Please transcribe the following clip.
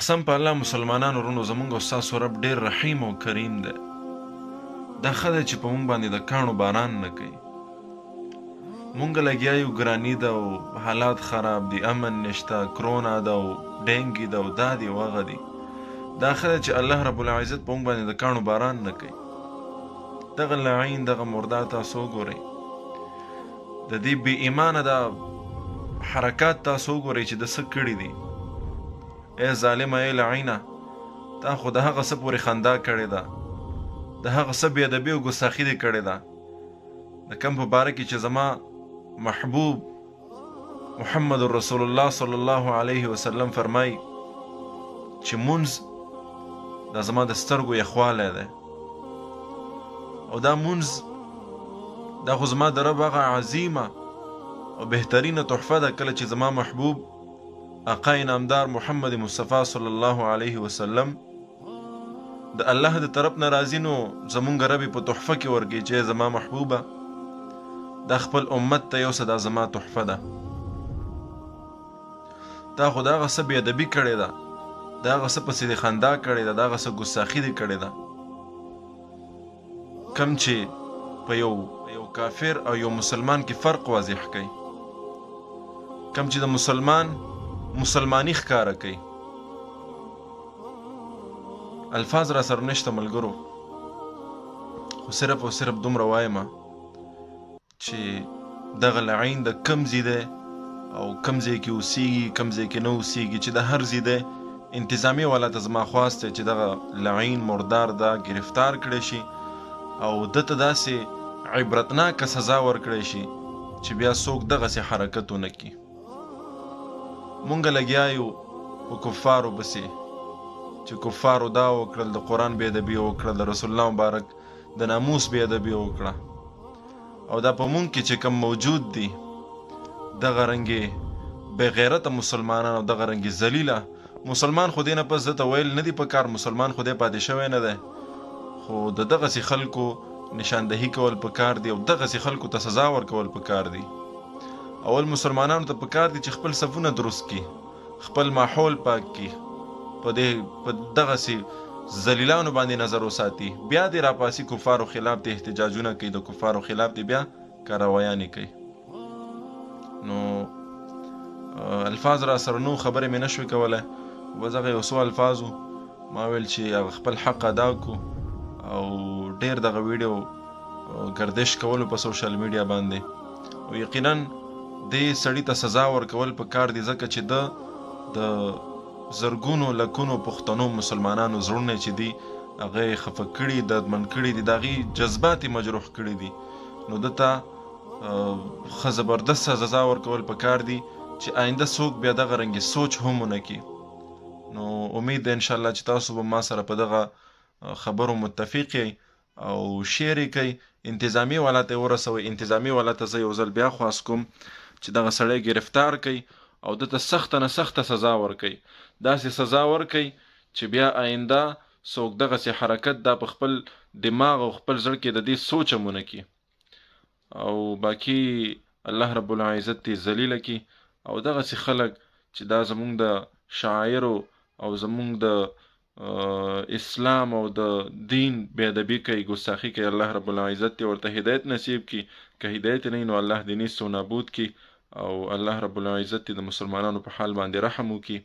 قسم په الله مسلمانانو ورونو زمونږ او ستاسو رب ډېر رحیم او کریم دی. دا ښه دی چې په مونږ باندې د کاڼو باران نه کوي. مونږ لګیا یو، ګراني ده او حالات خراب دي، امن نشته، کرونا ده او ډینګي ده او دا دي او هغه دي. دا ښه دی چې الله رب العزت په مونږ باندې د کاڼو باران نه کوي. دغه لعین دغه مردار تاسو وګورئ، د دې بې ایمانه دا حرکات تاسو وګورئ چې د څه کړي دي. ای ظالمه ای لعینه، تا خو د هغه څه پورې خندا کړې ده، د هغه څه بې ادبي او ګستاخي دې کړې ده د کوم په باره کې چې زما محبوب محمد رسول الله صلی الله علیه وسلم فرمایي چې مونځ دا زما د سترګو یخوالی دی، او دا مونځ دا خو زما د رب هغه عظیمه او بهترینه تحفه ده کله چې زما محبوب آقا انعامدار محمد مصطفی صلی الله علیه وسلم د الله د طرف نه راځي، نو زمونږ رب په تحفه کې ورکوي چې زما محبوبه دا خپل امت ته یو څه دا زما تحفه ده. تا خو د هغه څه بې ادبي کړې ده، د هغه څه پسې دې خندا کړې ده، د هغه څه ګستاخي دې کړې ده کم چې په یو کافر او یو مسلمان کې فرق واضح کوي، کم چې د مسلمانی ښکاره کوي. الفاظ را سره نشته ملګرو، خو صرف او صرف دومره وایم چې دغه لعین د کم ځای دی او کم ځای کې اوسیږي، کم ځای کې نه اوسیږي، چې د هر ځای دی انتظامي والا ته زما خواست دی چې دغه لعین مردار ده گرفتار کړی شي او دته داسې عبرتناکه سزا ورکړی شي چې بیا څوک دغسې حرکت ونه کړي. مونږ لګیا یو په کفارو پسې چې کفارو دا وکړل، د قرآن بې ادبي وکړه، د رسول الله مبارک د ناموس بې ادبي وکړه، او دا په مونږ کې چې کوم موجود دي دغه رنګې بې غیرته مسلمانان او دغه رنګې ذلیله مسلمان، خو دې نه پس دته ویل نه دي په کار مسلمان خو دې پاتې شوی نه دی، خو د دغسې خلکو نشاندهي کول په کار دي او دغسې خلکو ته سزا ورکول په کار دي. اول مسلمانانو ته پکار دي چې خپل صفونه درست کړي، خپل ماحول پاک کړي، په دغسې ذلیلانو باندې نظر وساتي، بیا دې راپاسي کفارو خلاف دې احتجاجونه کوي، د کفارو خلاف دې بیا کاروایانې کوي. نو الفاظ را سره نو خبرې مې نشوې کولی، بس هغه یو څو الفاظو ما ویل چې خپل حق ادا کو، او ډېر دغه ویډیو گردش کولو په سوشل میډیا باندې، او یقینا دې سړي ته سزا ورکول په کار دي، ځکه چې د زرګونو لکونو پښتنو مسلمانانو زړونه چې دي هغه یې خفه کړي، دردمن کړي دي، د هغې جذبات یې مجروح کړي دي، نو ده ته ښه زبردست سزا ورکول په کار دي چې آینده څوک بیا دغه رنګې سوچ هم ونه کړي. نو امید ده انشاءالله چې تاسو به ما سره په دغه خبرو متفق یئ او شیر یې کوئ، انتظامي والا ته یې ورسوئ. انتظامي والا ته زه یو ځل بیا خواست کوم چې دغه سړی گرفتار کوي او دته سخته نه سخته سزا ورکوي، داسې سزا ورکوي چې بیا آینده څوک دغسې حرکت دا په خپل دماغ او خپل زړه کې د دې سوچ هم ونه کړي، او باقي الله رب العزت دې ذلیله کړي، او دغسې خلک چې دا زمونږ د شاعرو او زمونږ د اسلام او د دین بې ادبي کوي، ګستاخي کوي، الله رب العزت دې ورته هدایت نصیب کړي، که هدایت نه وي نو الله دې نیست و نابود کړي، او الله رب العزت دې د مسلمانانو په حال باندې رحم وکړي.